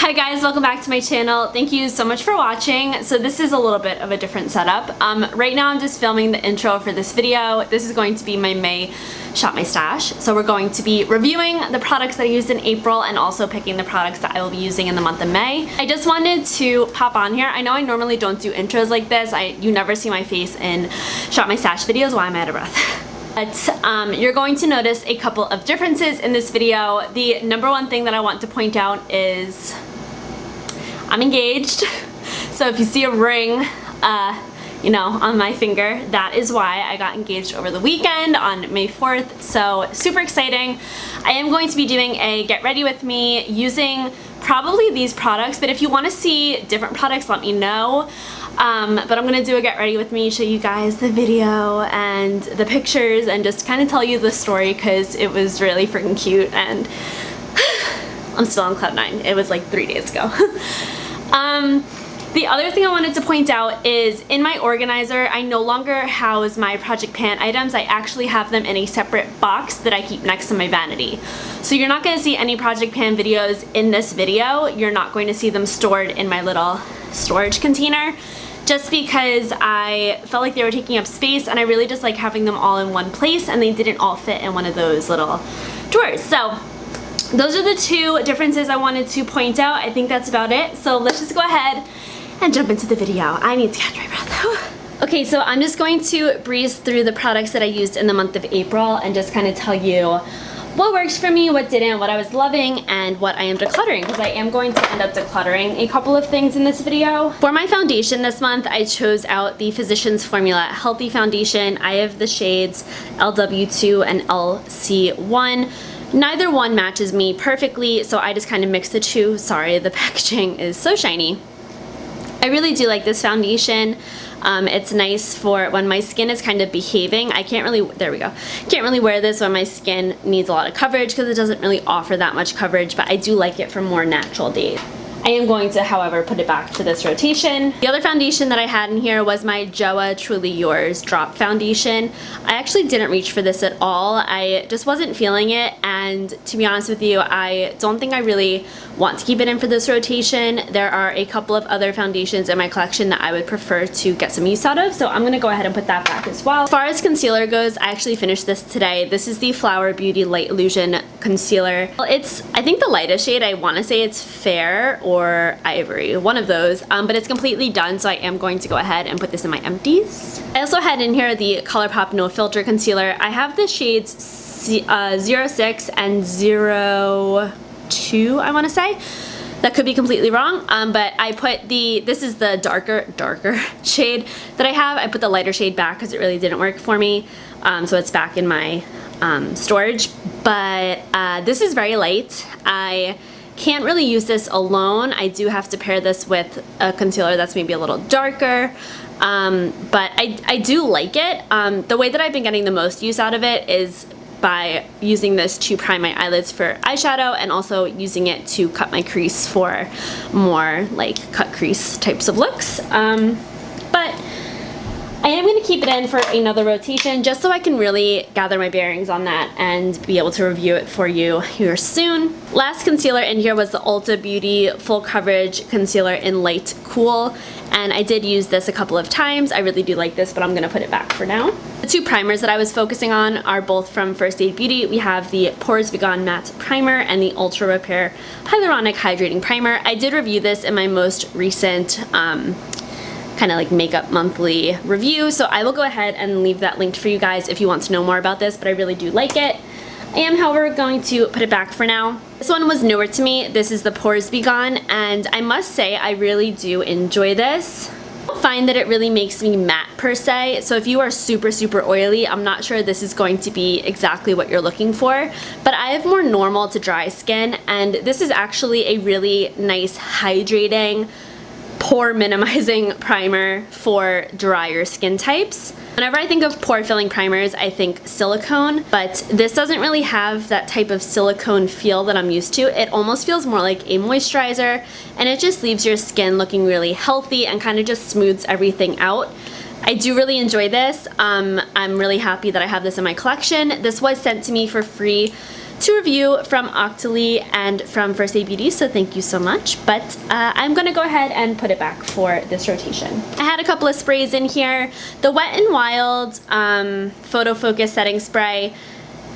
Hi guys, welcome back to my channel. Thank you so much for watching. So this is a little bit of a different setup. Right now I'm just filming the intro for this video. This is going to be my May Shop My Stash. So we're going to be reviewing the products that I used in April and also picking the products that I will be using in the month of May. I just wanted to pop on here. I know I normally don't do intros like this. You never see my face in Shop My Stash videos while I'm out of breath. But you're going to notice a couple of differences in this video. The number one thing that I want to point out is I'm engaged. So if you see a ring, you know, on my finger, that is why. I got engaged over the weekend on May 4th. So super exciting. I am going to be doing a get ready with me using probably these products, but if you want to see different products, let me know. But I'm gonna do a get ready with me, show you guys the video and the pictures and just kind of tell you the story because it was really freaking cute and I'm still on cloud 9. It was like 3 days ago. The other thing I wanted to point out is in my organizer, I no longer house my Project Pan items. I actually have them in a separate box that I keep next to my vanity. So you're not going to see any Project Pan videos in this video. You're not going to see them stored in my little storage container just because I felt like they were taking up space and I really just like having them all in one place and they didn't all fit in one of those little drawers. So those are the two differences I wanted to point out. I think that's about it. So let's just go ahead and jump into the video. I need to catch my breath. Okay, so I'm just going to breeze through the products that I used in the month of April and just kind of tell you what works for me, what didn't, what I was loving, and what I am decluttering, because I am going to end up decluttering a couple of things in this video. For my foundation this month, I chose out the Physicians Formula Healthy Foundation. I have the shades LW2 and LC1. Neither one matches me perfectly, so I just kind of mixed the two. Sorry, the packaging is so shiny. I really do like this foundation. It's nice for when my skin is kind of behaving. I can't really, there we go. Can't really wear this when my skin needs a lot of coverage because it doesn't really offer that much coverage, but I do like it for more natural days. I am going to, however, put it back to this rotation. The other foundation that I had in here was my JOA Truly Yours Drop Foundation. I actually didn't reach for this at all. I just wasn't feeling it, and to be honest with you, I don't think I really want to keep it in for this rotation. There are a couple of other foundations in my collection that I would prefer to get some use out of, so I'm going to go ahead and put that back as well. As far as concealer goes, I actually finished this today. This is the Flower Beauty Light Illusion Concealer. Well, it's, I think the lightest shade, I want to say it's Fair or Ivory, one of those, but it's completely done, so I am going to go ahead and put this in my empties. I also had in here the ColourPop No Filter Concealer. I have the shades 06 and 02, I want to say. That could be completely wrong, but I put this is the darker shade that I have. I put the lighter shade back because it really didn't work for me, so it's back in my storage, but this is very light. I can't really use this alone. I do have to pair this with a concealer that's maybe a little darker, but I do like it. The way that I've been getting the most use out of it is by using this to prime my eyelids for eyeshadow and also using it to cut my crease for more like cut crease types of looks. But I am going to keep it in for another rotation just so I can really gather my bearings on that and be able to review it for you here soon. Last concealer in here was the Ulta Beauty Full Coverage Concealer in Light Cool, and I did use this a couple of times. I really do like this, but I'm going to put it back for now. The two primers that I was focusing on are both from First Aid Beauty. We have the Pores Be Gone Matte Primer and the Ultra Repair Hyaluronic Hydrating Primer. I did review this in my most recent kind of like makeup monthly review, so I will go ahead and leave that linked for you guys if you want to know more about this, but I really do like it. I am, however, going to put it back for now. This one was newer to me. This is the Pores Be Gone, and I must say I really do enjoy this. I don't find that it really makes me matte per se, so if you are super oily, I'm not sure this is going to be exactly what you're looking for, but I have more normal to dry skin, and this is actually a really nice hydrating, pore minimizing primer for drier skin types. Whenever I think of pore filling primers, I think silicone, but this doesn't really have that type of silicone feel that I'm used to. It almost feels more like a moisturizer, and it just leaves your skin looking really healthy and kind of just smooths everything out. I do really enjoy this. I'm really happy that I have this in my collection. This was sent to me for free to review from Octoly and from First Aid Beauty, so thank you so much. But I'm gonna go ahead and put it back for this rotation. I had a couple of sprays in here. The Wet n Wild Photo Focus Setting Spray.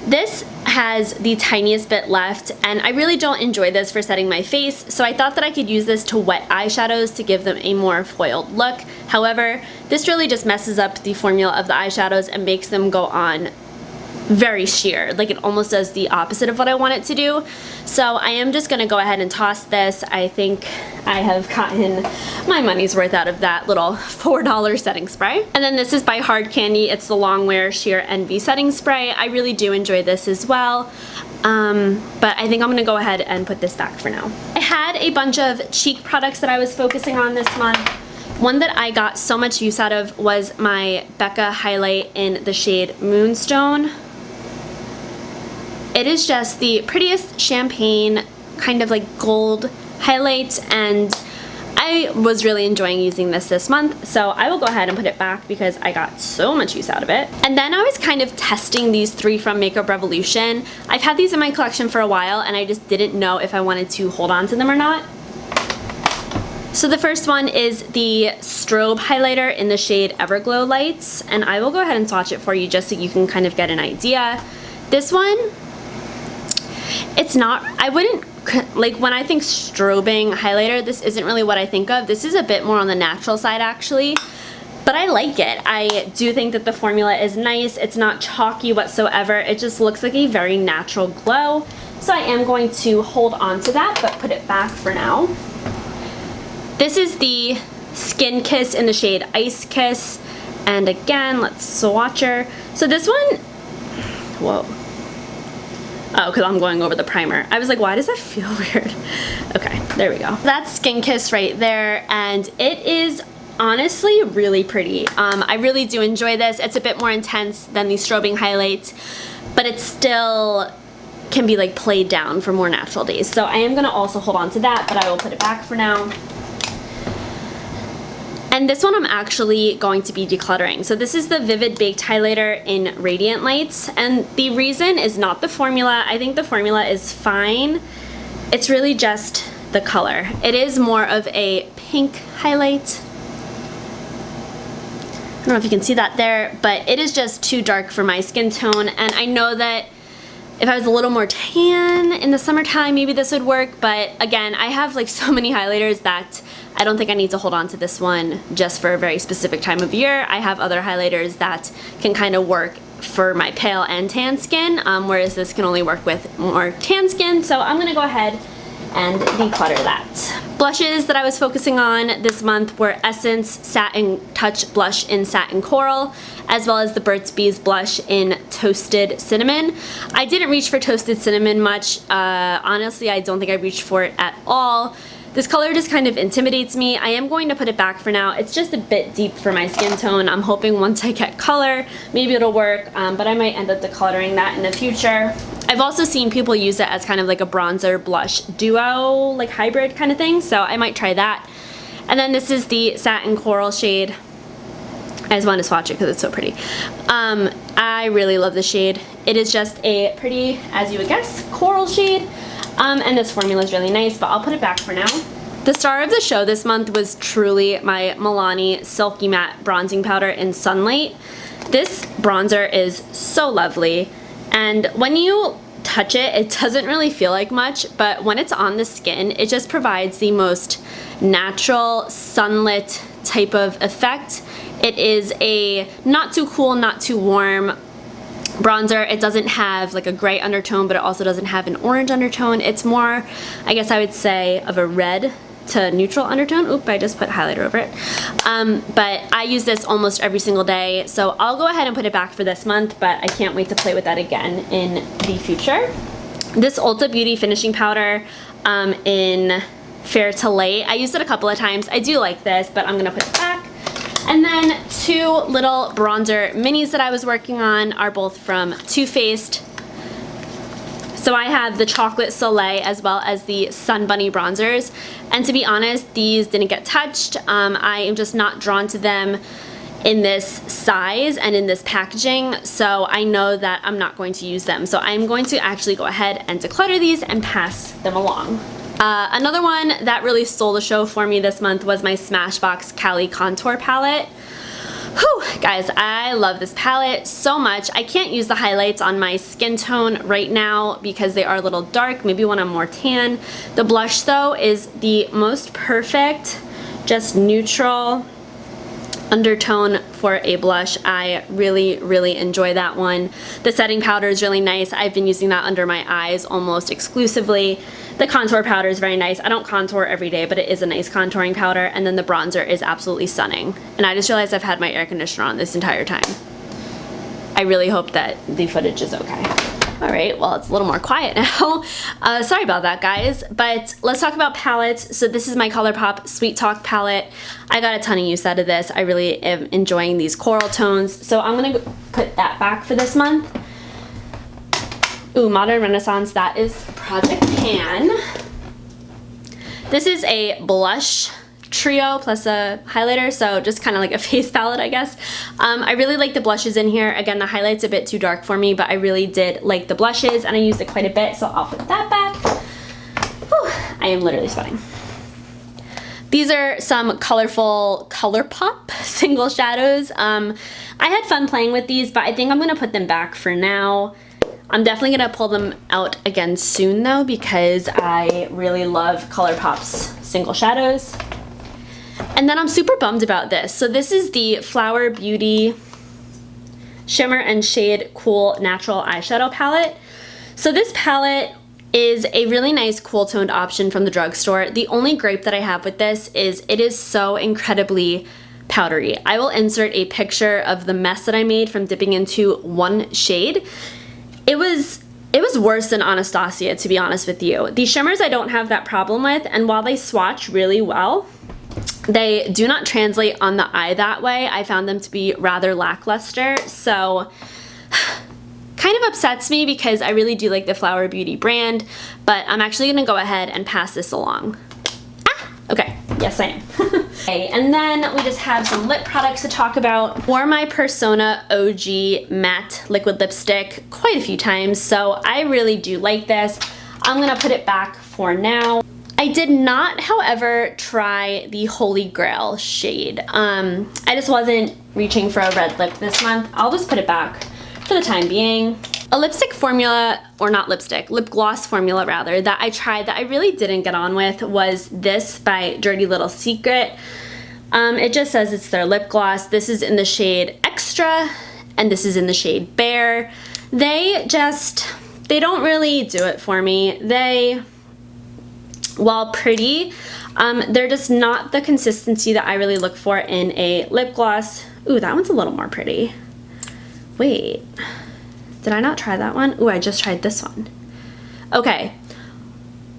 This has the tiniest bit left, and I really don't enjoy this for setting my face, so I thought that I could use this to wet eyeshadows to give them a more foiled look. However, this really just messes up the formula of the eyeshadows and makes them go on very sheer. Like, it almost does the opposite of what I want it to do. So I am just gonna go ahead and toss this. I think I have gotten my money's worth out of that little $4 setting spray. And then this is by Hard Candy. It's the Longwear Sheer Envy setting spray. I really do enjoy this as well. But I think I'm gonna go ahead and put this back for now. I had a bunch of cheek products that I was focusing on this month. One that I got so much use out of was my Becca highlight in the shade Moonstone. It is just the prettiest champagne kind of like gold highlight, and I was really enjoying using this month, so I will go ahead and put it back because I got so much use out of it. And then I was kind of testing these three from Makeup Revolution. I've had these in my collection for a while and I just didn't know if I wanted to hold on to them or not. So the first one is the Strobe highlighter in the shade Everglow Lights, and I will go ahead and swatch it for you just so you can kind of get an idea. This one, it's not, I wouldn't, like when I think strobing highlighter, this isn't really what I think of. This is a bit more on the natural side actually, but I like it. I do think that the formula is nice. It's not chalky whatsoever. It just looks like a very natural glow. So I am going to hold on to that, but put it back for now. This is the Skin Kiss in the shade Ice Kiss. And again, let's swatch her. So this one, whoa. Oh, because I'm going over the primer. I was like, why does that feel weird? Okay, there we go. That's Skin Kiss right there, and it is honestly really pretty. I really do enjoy this. It's a bit more intense than the strobing highlight, but it still can be like played down for more natural days. So I am gonna also hold on to that, but I will put it back for now. And this one I'm actually going to be decluttering. So this is the Vivid Baked Highlighter in Radiant Lights. And the reason is not the formula. I think the formula is fine. It's really just the color. It is more of a pink highlight. I don't know if you can see that there, but it is just too dark for my skin tone. And I know that if I was a little more tan in the summertime, maybe this would work. But again, I have like so many highlighters that I don't think I need to hold on to this one just for a very specific time of year. I have other highlighters that can kind of work for my pale and tan skin, whereas this can only work with more tan skin. So I'm gonna go ahead and declutter that. Blushes that I was focusing on this month were Essence Satin Touch Blush in Satin Coral, as well as the Burt's Bees blush in Toasted Cinnamon. I didn't reach for Toasted Cinnamon much. Honestly, I don't think I reached for it at all. This color just kind of intimidates me. I am going to put it back for now. It's just a bit deep for my skin tone. I'm hoping once I get color, maybe it'll work, but I might end up decluttering that in the future. I've also seen people use it as kind of like a bronzer blush duo, like hybrid kind of thing, so I might try that. And then this is the Satin Coral shade. I just want to swatch it because it's so pretty. I really love the shade. It is just a pretty, as you would guess, coral shade. And this formula is really nice, but I'll put it back for now. The star of the show this month was truly my Milani Silky Matte Bronzing Powder in Sunlight. This bronzer is so lovely, and when you touch it, it doesn't really feel like much, but when it's on the skin, it just provides the most natural, sunlit type of effect. It is a not too cool, not too warm bronzer. It doesn't have like a gray undertone, but it also doesn't have an orange undertone. It's more, I guess I would say, of a red to neutral undertone. Oop, I just put highlighter over it. But I use this almost every single day, so I'll go ahead and put it back for this month, but I can't wait to play with that again in the future. This Ulta Beauty finishing powder in Fair to Light. I used it a couple of times. I do like this, but I'm gonna put it back. And then two little bronzer minis that I was working on are both from Too Faced. So I have the Chocolate Soleil as well as the Sun Bunny bronzers. And to be honest, these didn't get touched. I am just not drawn to them in this size and in this packaging, so I know that I'm not going to use them. So I'm going to actually go ahead and declutter these and pass them along. Another one that really stole the show for me this month was my Smashbox Cali Contour Palette. Whew, guys, I love this palette so much. I can't use the highlights on my skin tone right now because they are a little dark, maybe when I'm more tan. The blush though is the most perfect, just neutral undertone for a blush. I really enjoy that one. The setting powder is really nice. I've been using that under my eyes almost exclusively. The contour powder is very nice. I don't contour every day, but it is a nice contouring powder. And then the bronzer is absolutely stunning. And I just realized I've had my air conditioner on this entire time. I really hope that the footage is okay. All right, well, it's a little more quiet now. Sorry about that, guys, but let's talk about palettes. So this is my ColourPop Sweet Talk palette. I got a ton of use out of this. I really am enjoying these coral tones. So I'm gonna put that back for this month. Ooh, Modern Renaissance, that is Project Pan. This is a blush trio plus a highlighter, so just kind of like a face palette, I guess. I really like the blushes in here. Again, the highlight's a bit too dark for me, but I really did like the blushes and I used it quite a bit, so I'll put that back. Whew, I am literally sweating. These are some colorful ColourPop single shadows. I had fun playing with these, but I think I'm gonna put them back for now. I'm definitely gonna pull them out again soon though, because I really love ColourPop's single shadows. And then I'm super bummed about this. So this is the Flower Beauty Shimmer and Shade Cool Natural Eyeshadow Palette. So this palette is a really nice cool toned option from the drugstore. The only gripe that I have with this is it is so incredibly powdery. I will insert a picture of the mess that I made from dipping into one shade. It was worse than Anastasia, to be honest with you. The shimmers I don't have that problem with, and while they swatch really well, they do not translate on the eye that way. I found them to be rather lackluster, so kind of upsets me because I really do like the Flower Beauty brand, but I'm actually gonna go ahead and pass this along. Ah, okay, yes I am. Okay, and then we just have some lip products to talk about. Wore my Persona OG matte liquid lipstick quite a few times, so I really do like this. I'm gonna put it back for now. I did not, however, try the Holy Grail shade. I just wasn't reaching for a red lip this month. I'll just put it back for the time being. A lipstick formula, or not lipstick, lip gloss formula rather, that I tried that I really didn't get on with was this by Dirty Little Secret. It just says it's their lip gloss. This is in the shade Extra, and this is in the shade Bare. They don't really do it for me. While pretty, they're just not the consistency that I really look for in a lip gloss. Ooh, that one's a little more pretty. Wait, did I not try that one? Ooh, I just tried this one. Okay,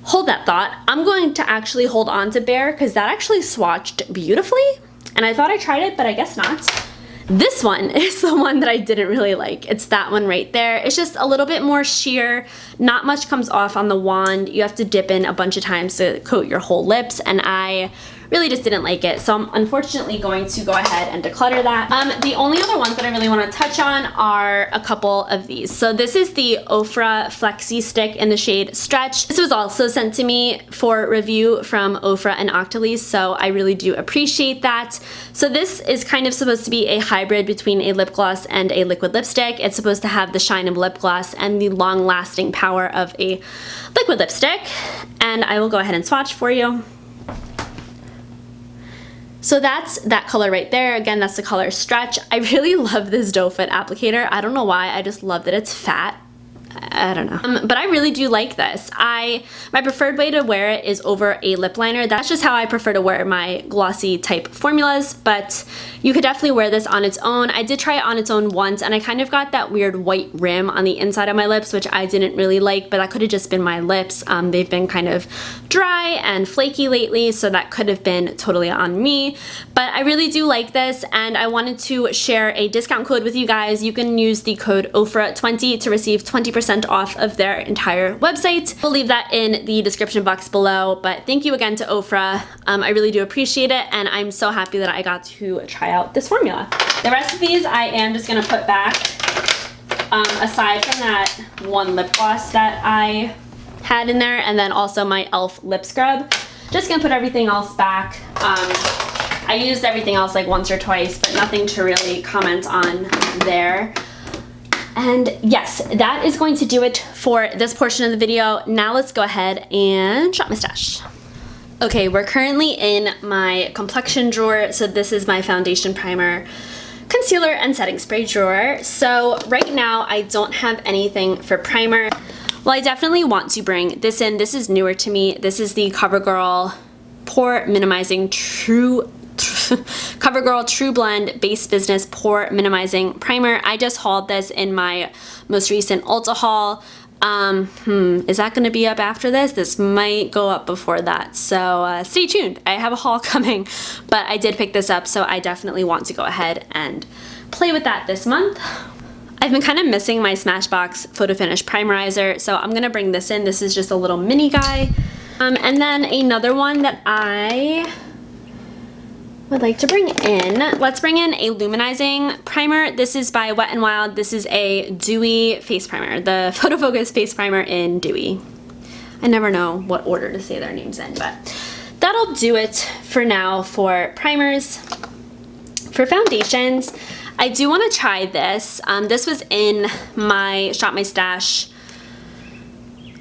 hold that thought. I'm going to actually hold on to Bare because that actually swatched beautifully, and I thought I tried it, but I guess not. This one is the one that I didn't really like. It's that one right there. It's just a little bit more sheer. Not much comes off on the wand. You have to dip in a bunch of times to coat your whole lips, and I really just didn't like it. So I'm unfortunately going to go ahead and declutter that. The only other ones that I really want to touch on are a couple of these. So this is the OFRA Flexi stick in the shade Stretch. This was also sent to me for review from OFRA and Octoly, so I really do appreciate that. So this is kind of supposed to be a hybrid between a lip gloss and a liquid lipstick. It's supposed to have the shine of lip gloss and the long-lasting power of a liquid lipstick. And I will go ahead and swatch for you. So that's that color right there. Again, that's the color Stretch. I really love this doe foot applicator. I don't know why, I just love that it's fat. I don't know. But I really do like this. My preferred way to wear it is over a lip liner. That's just how I prefer to wear my glossy type formulas, but you could definitely wear this on its own. I did try it on its own once, and I kind of got that weird white rim on the inside of my lips, which I didn't really like, but that could have just been my lips. They've been kind of dry and flaky lately, so that could have been totally on me. But I really do like this, and I wanted to share a discount code with you guys. You can use the code OFRA20 to receive 20% 10% off of their entire website. We'll leave that in the description box below, but thank you again to OFRA. I really do appreciate it, and I'm so happy that I got to try out this formula. The rest of these I am just gonna put back, aside from that one lip gloss that I had in there, and then also my e.l.f. lip scrub. Just gonna put everything else back. I used everything else like once or twice, but nothing to really comment on there. And yes, that is going to do it for this portion of the video. Now let's go ahead and shop my stash. Okay, we're currently in my complexion drawer. So this is my foundation, primer, concealer, and setting spray drawer. So right now I don't have anything for primer. Well, I definitely want to bring this in. This is newer to me. This is the CoverGirl Pore Minimizing CoverGirl True Blend Base Business Pore Minimizing Primer. I just hauled this in my most recent Ulta haul. Is that going to be up after this? This might go up before that, so stay tuned. I have a haul coming, but I did pick this up, so I definitely want to go ahead and play with that this month. I've been kind of missing my Smashbox Photo Finish Primerizer, so I'm going to bring this in. This is just a little mini guy. And then another one that I would like to bring in. Let's bring in a luminizing primer. This is by Wet n Wild. This is a dewy face primer, the Photo Focus face primer in dewy. I never know what order to say their names in, but that'll do it for now for primers. For foundations, I do want to try this. This was in my Shop My Stash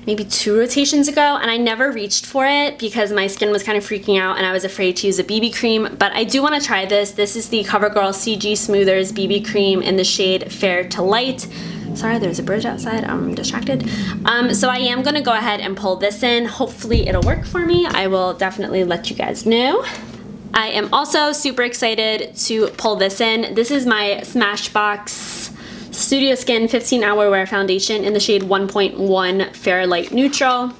maybe 2 rotations ago, and I never reached for it because my skin was kind of freaking out and I was afraid to use a BB cream, but I do want to try this. This is the CoverGirl CG Smoothers BB cream in the shade Fair to Light. Sorry, there's a bridge outside, I'm distracted. So I am gonna go ahead and pull this in. Hopefully it'll work for me. I will definitely let you guys know. I am also super excited to pull this in. This is my Smashbox Studio Skin 15 Hour Wear Foundation in the shade 1.1 Fair Light Neutral.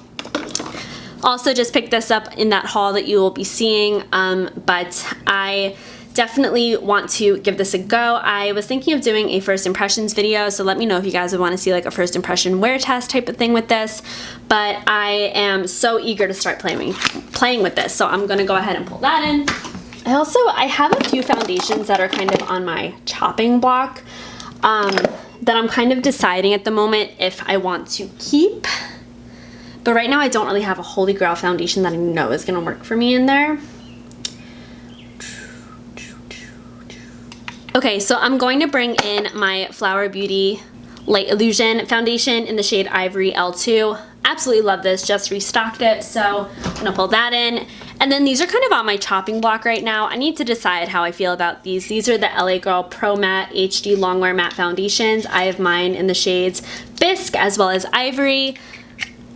Also just picked this up in that haul that you will be seeing, but I definitely want to give this a go. I was thinking of doing a first impressions video, so let me know if you guys would want to see like a first impression wear test type of thing with this, but I am so eager to start playing with this, so I'm gonna go ahead and pull that in. I have a few foundations that are kind of on my chopping block that I'm kind of deciding at the moment if I want to keep. But right now I don't really have a holy grail foundation that I know is gonna work for me in there. Okay, so I'm going to bring in my Flower Beauty Light Illusion foundation in the shade Ivory L2. Absolutely love this, just restocked it, so I'm gonna pull that in. And then these are kind of on my chopping block right now. I need to decide how I feel about these. These are the LA Girl Pro Matte HD Longwear Matte Foundations. I have mine in the shades Bisque as well as Ivory.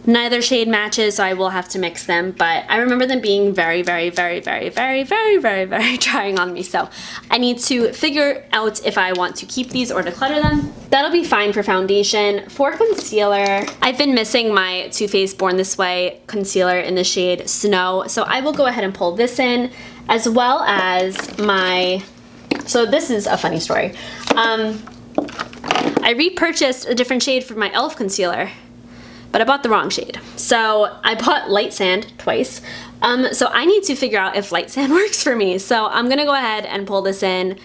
Neither shade matches, so I will have to mix them, but I remember them being very, very, very, very, very, very, very, very trying on me, so I need to figure out if I want to keep these or declutter them. That'll be fine for foundation. For concealer, I've been missing my Too Faced Born This Way concealer in the shade Snow, so I will go ahead and pull this in, as well as my, so this is a funny story. I repurchased a different shade for my e.l.f. concealer, but I bought the wrong shade. So I bought Light Sand twice. So I need to figure out if Light Sand works for me. So I'm gonna go ahead and pull this in,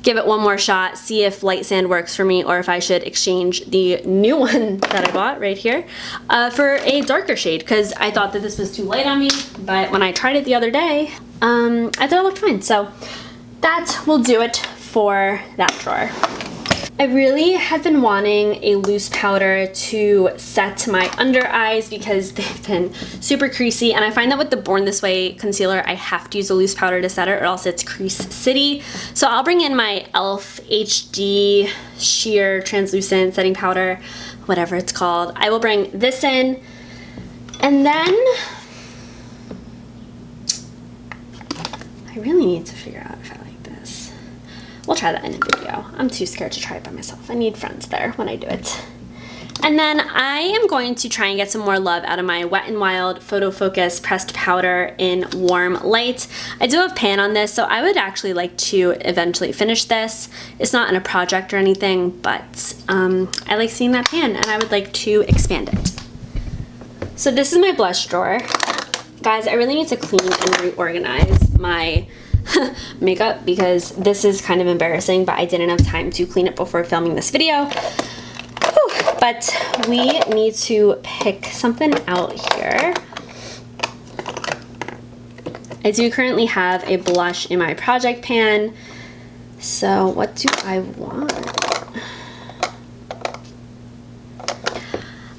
give it one more shot, see if Light Sand works for me or if I should exchange the new one that I bought right here for a darker shade, because I thought that this was too light on me, but when I tried it the other day, I thought it looked fine. So that will do it for that drawer. I really have been wanting a loose powder to set my under eyes because they've been super creasy, and I find that with the Born This Way concealer I have to use a loose powder to set it or else it's crease city. So I'll bring in my e.l.f. HD Sheer Translucent Setting Powder, whatever it's called. I will bring this in, and then I really need to figure out if I like this. We'll try that in a video. I'm too scared to try it by myself. I need friends there when I do it. And then I am going to try and get some more love out of my Wet n Wild Photo Focus pressed powder in Warm Light. I do have pan on this, so I would actually like to eventually finish this. It's not in a project or anything, but I like seeing that pan and I would like to expand it. So this is my blush drawer. Guys, I really need to clean and reorganize my makeup because this is kind of embarrassing, but I didn't have time to clean it before filming this video. But we need to pick something out here. I do currently have a blush in my project pan. So what do I want?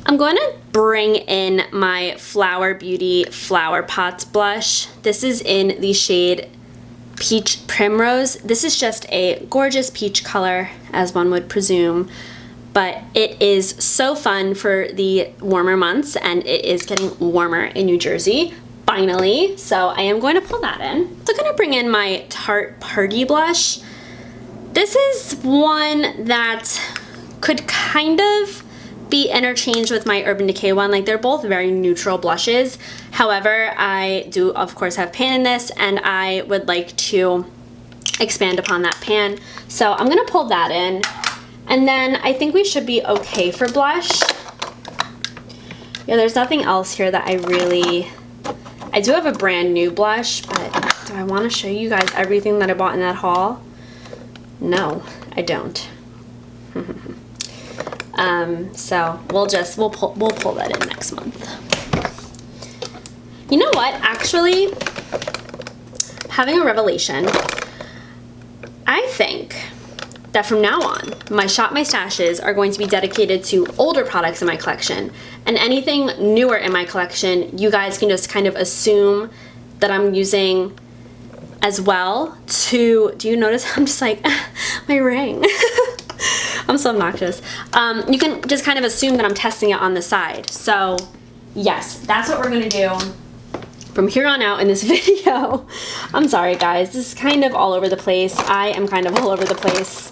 I'm going to bring in my Flower Beauty Flower Pots blush. This is in the shade Peach Primrose. This is just a gorgeous peach color, as one would presume. But it is so fun for the warmer months, and it is getting warmer in New Jersey, finally. So I am going to pull that in. So I'm going to bring in my Tarte Party Blush. This is one that could kind of be interchanged with my Urban Decay one. Like, they're both very neutral blushes. However, I do of course have pan in this, and I would like to expand upon that pan. So I'm going to pull that in. And then I think we should be okay for blush. Yeah, there's nothing else here that I do have a brand new blush, but do I want to show you guys everything that I bought in that haul? No, I don't. So we'll pull that in next month. You know what? Actually, having a revelation. I think that from now on, my Shop My Stashes are going to be dedicated to older products in my collection, and anything newer in my collection, you guys can just kind of assume that I'm using as well to, do you notice I'm just like, my ring. I'm so obnoxious. You can just kind of assume that I'm testing it on the side. So yes, that's what we're gonna do from here on out in this video. I'm sorry guys, this is kind of all over the place. I am kind of all over the place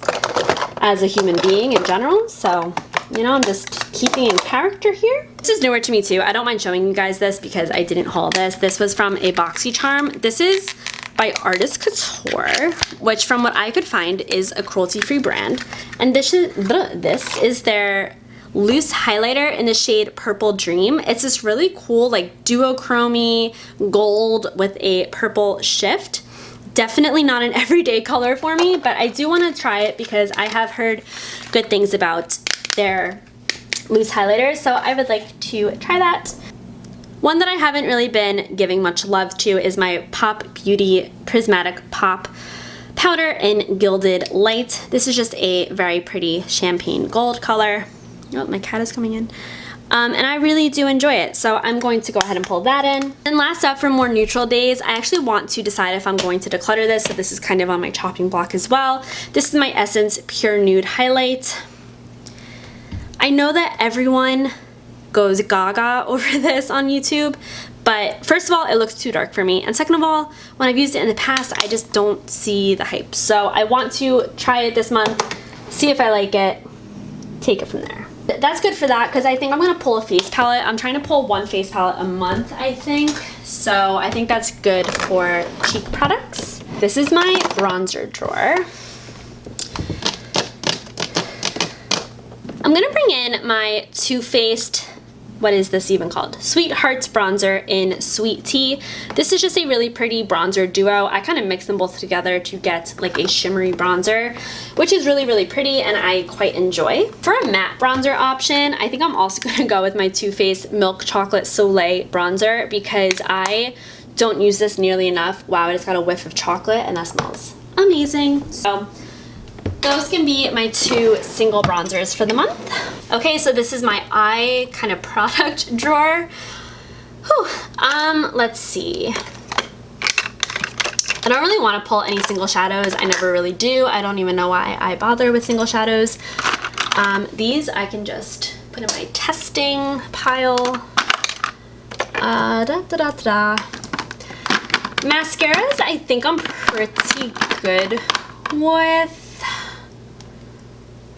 as a human being in general, so you know, I'm just keeping in character here. This is newer to me too. I don't mind showing you guys this because I didn't haul this. This was from a BoxyCharm. This is by Artist Couture, which from what I could find is a cruelty-free brand. And this is their loose highlighter in the shade Purple Dream. It's this really cool like duochrome gold with a purple shift. Definitely not an everyday color for me, but I do want to try it because I have heard good things about their loose highlighters, so I would like to try that. One that I haven't really been giving much love to is my Pop Beauty Prismatic Pop Powder in Gilded Light. This is just a very pretty champagne gold color. Oh, my cat is coming in. And I really do enjoy it, so I'm going to go ahead and pull that in. And last up, for more neutral days, I actually want to decide if I'm going to declutter this, so this is kind of on my chopping block as well. This is my Essence Pure Nude Highlight. I know that everyone goes gaga over this on YouTube, but first of all, it looks too dark for me, and second of all, when I've used it in the past, I just don't see the hype. So I want to try it this month, see if I like it, take it from there. That's good for that, because I think I'm going to pull a face palette. I'm trying to pull one face palette a month, I think. So I think that's good for cheek products. This is my bronzer drawer. I'm going to bring in my Too Faced, what is this even called? Sweethearts bronzer in Sweet Tea. This is just a really pretty bronzer duo. I kind of mix them both together to get like a shimmery bronzer, which is really, really pretty and I quite enjoy. For a matte bronzer option, I think I'm also going to go with my Too Faced Milk Chocolate Soleil bronzer because I don't use this nearly enough. Wow, it's got a whiff of chocolate and that smells amazing. So those can be my two single bronzers for the month. Okay, so this is my eye kind of product drawer. Whew. Let's see. I don't really want to pull any single shadows. I never really do. I don't even know why I bother with single shadows. These I can just put in my testing pile. Mascaras, I think I'm pretty good with.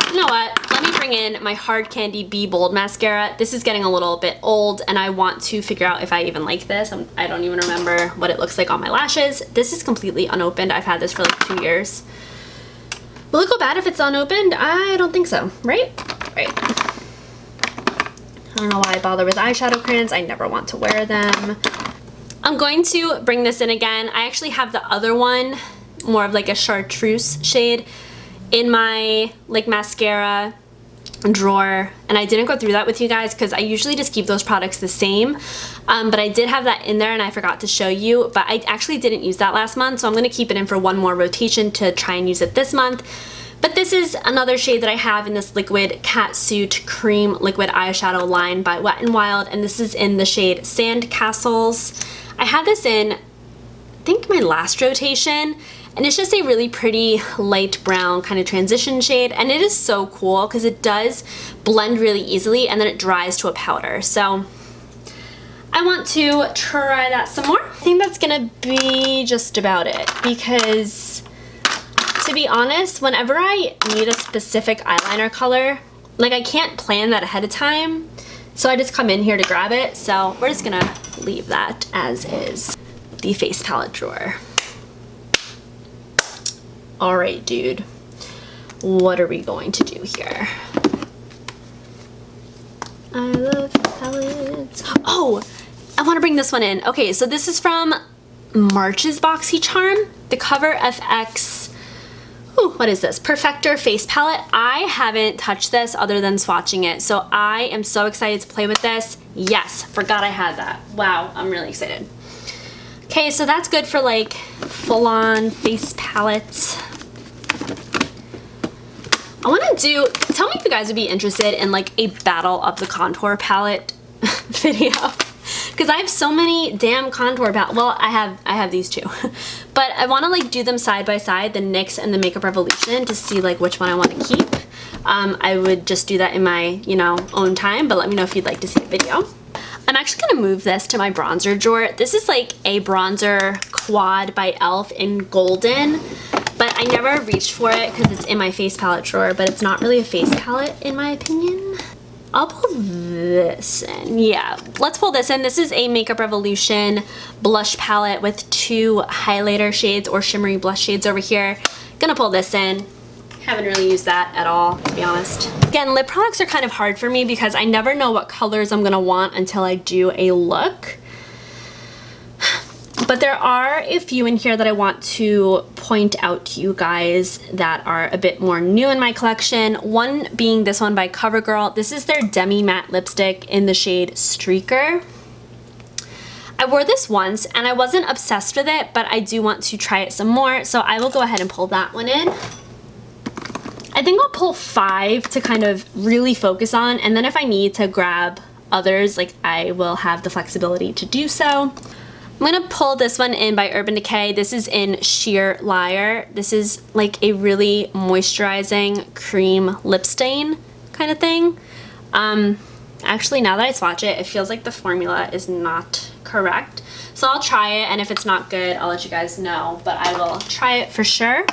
You know what? Let let me bring in my Hard Candy Be Bold mascara. This is getting a little bit old and I want to figure out if I even like this. I don't even remember what it looks like on my lashes. This is completely unopened. I've had this for like 2 years. Will it go bad if it's unopened? I don't think so, right? Right. I don't know why I bother with eyeshadow crayons. I never want to wear them. I'm going to bring this in again. I actually have the other one, more of like a chartreuse shade, in my like mascara drawer, and I didn't go through that with you guys because I usually just keep those products the same, but I did have that in there and I forgot to show you, but I actually didn't use that last month, so I'm going to keep it in for one more rotation to try and use it this month. But this is another shade that I have in this liquid Catsuit cream liquid eyeshadow line by Wet n Wild, and this is in the shade Sand Castles. I had this in, I think, my last rotation, and it's just a really pretty light brown kind of transition shade, and it is so cool because it does blend really easily and then it dries to a powder. So I want to try that some more. I think that's gonna be just about it because, to be honest, whenever I need a specific eyeliner color, like I can't plan that ahead of time, so I just come in here to grab it. So we're just gonna leave that as is. The face palette drawer. All right, dude, what are we going to do here? I love palettes. Oh, I want to bring this one in. Okay, so this is from March's BoxyCharm, the Cover FX, ooh, what is this? Perfector face palette. I haven't touched this other than swatching it, so I am so excited to play with this. Yes, forgot I had that. Wow, I'm really excited. Okay, so that's good for like full-on face palettes. I want to do, tell me if you guys would be interested in like a battle of the contour palette video, because I have so many damn contour palettes. Well, I have these two, but I want to like do them side by side, the NYX and the Makeup Revolution, to see like which one I want to keep. I would just do that in my, you know, own time, but let me know if you'd like to see a video. I'm actually gonna move this to my bronzer drawer. This is like a bronzer quad by e.l.f. in golden, but I never reached for it because it's in my face palette drawer, but it's not really a face palette in my opinion. I'll pull this in. Yeah, let's pull this in. This is a Makeup Revolution blush palette with 2 highlighter shades or shimmery blush shades over here. Gonna pull this in. Haven't really used that at all, to be honest. Again, lip products are kind of hard for me because I never know what colors I'm gonna want until I do a look. But there are a few in here that I want to point out to you guys that are a bit more new in my collection. One being this one by CoverGirl. This is their Demi Matte Lipstick in the shade Streaker. I wore this once and I wasn't obsessed with it, but I do want to try it some more, so I will go ahead and pull that one in. I think I'll pull 5 to kind of really focus on, and then if I need to grab others, like I will have the flexibility to do so. I'm gonna pull this one in by Urban Decay. This is in Sheer Liar. This is like a really moisturizing cream lip stain kind of thing. Actually, now that I swatch it, it feels like the formula is not correct. So I'll try it, and if it's not good, I'll let you guys know, but I will try it for sure.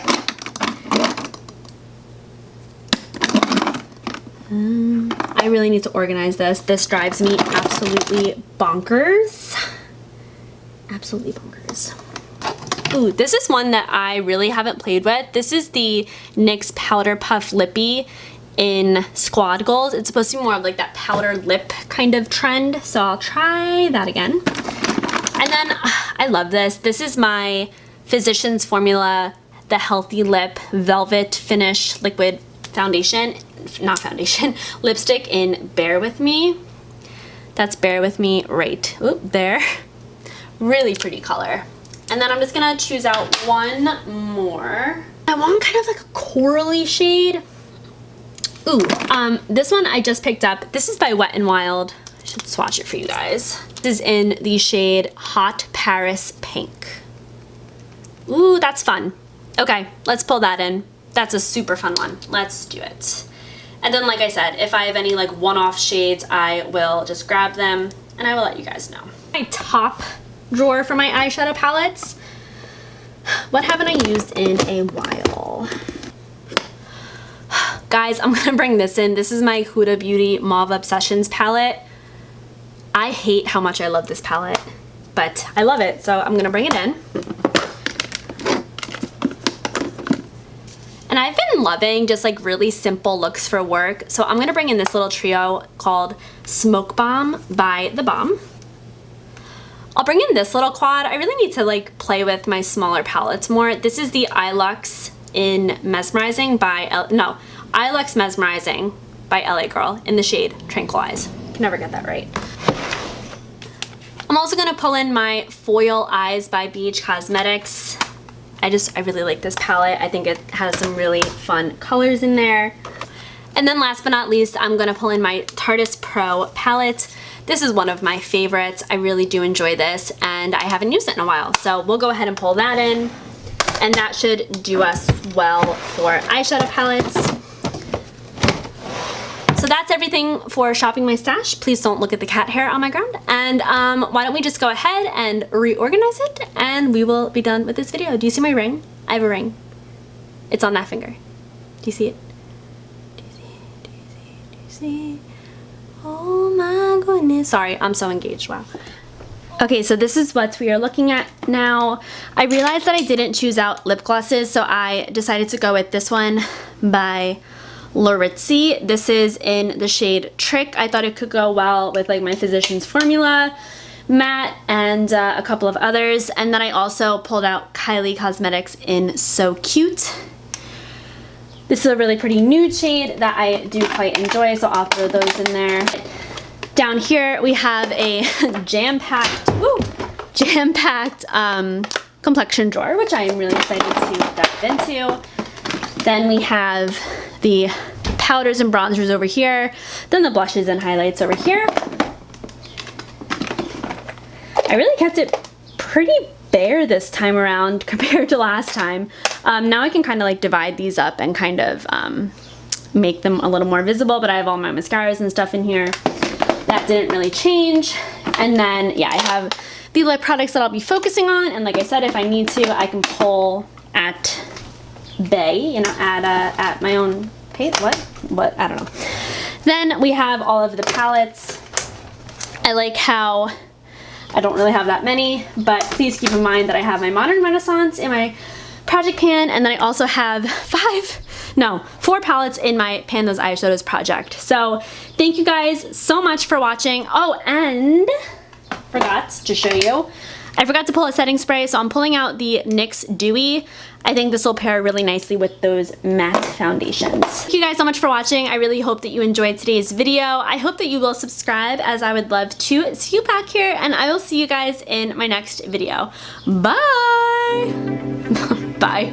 I really need to organize this. This drives me absolutely bonkers. Absolutely bonkers. Ooh, this is one that I really haven't played with. This is the NYX Powder Puff Lippy in Squad Gold. It's supposed to be more of like that powder lip kind of trend, so I'll try that again. And then I love this. This is my Physicians Formula, the Healthy Lip Velvet Finish Liquid Foundation. Not foundation, lipstick in Bear With Me. That's Bear With Me right there. Really pretty color. And then I'm just gonna choose out one more. I want kind of like a corally shade. Ooh, this one I just picked up. This is by Wet n Wild. I should swatch it for you guys. This is in the shade Hot Paris Pink. Ooh, that's fun. Okay, let's pull that in. That's a super fun one. Let's do it. And then, like I said, if I have any like one-off shades, I will just grab them and I will let you guys know. My top drawer for my eyeshadow palettes. What haven't I used in a while? Guys, I'm gonna bring this in. This is my Huda Beauty Mauve Obsessions palette. I hate how much I love this palette, but I love it, so I'm gonna bring it in. And I've been loving just like really simple looks for work, so I'm gonna bring in this little trio called Smoke Bomb by The Balm. I'll bring in this little quad. I really need to like play with my smaller palettes more. This is the Iluxe in Mesmerizing by Iluxe Mesmerizing by LA Girl in the shade Tranquilize. Can never get that right. I'm also gonna pull in my Foil Eyes by BH Cosmetics. I really like this palette. I think it has some really fun colors in there. And then last but not least, I'm gonna pull in my Tarteist Pro palette. This is one of my favorites. I really do enjoy this, and I haven't used it in a while. So we'll go ahead and pull that in, and that should do us well for eyeshadow palettes. So that's everything for shopping my stash. Please don't look at the cat hair on my ground. And why don't we just go ahead and reorganize it, and we will be done with this video. Do you see my ring? I have a ring. It's on that finger. Do you see it? Do you see it? Do you see it? Do you see? Oh my goodness. Sorry, I'm so engaged. Wow. Okay, so this is what we are looking at now. I realized that I didn't choose out lip glosses, so I decided to go with this one by Lorizzi. This is in the shade Trick. I thought it could go well with like my Physicians Formula matte and a couple of others. And then I also pulled out Kylie Cosmetics in So Cute. This is a really pretty nude shade that I do quite enjoy, so I'll throw those in there. Down here we have a jam-packed complexion drawer, which I am really excited to dive into. Then we have the powders and bronzers over here, then the blushes and highlights over here. I really kept it pretty bare this time around compared to last time. Now I can kind of like divide these up and kind of make them a little more visible, but I have all my mascaras and stuff in here. That didn't really change. And then, yeah, I have the lip products that I'll be focusing on, and like I said, if I need to, I can pull at bay, you know, at my own pace. What? I don't know. Then we have all of the palettes. I like how I don't really have that many, but please keep in mind that I have my Modern Renaissance in my project pan, and then I also have 4 palettes in my Pan Those Eyeshadows project. So thank you guys so much for watching. Oh, and forgot to show you, I forgot to pull a setting spray, so I'm pulling out the NYX Dewy. I think this will pair really nicely with those matte foundations. Thank you guys so much for watching. I really hope that you enjoyed today's video. I hope that you will subscribe, as I would love to see you back here, and I will see you guys in my next video. Bye! Bye.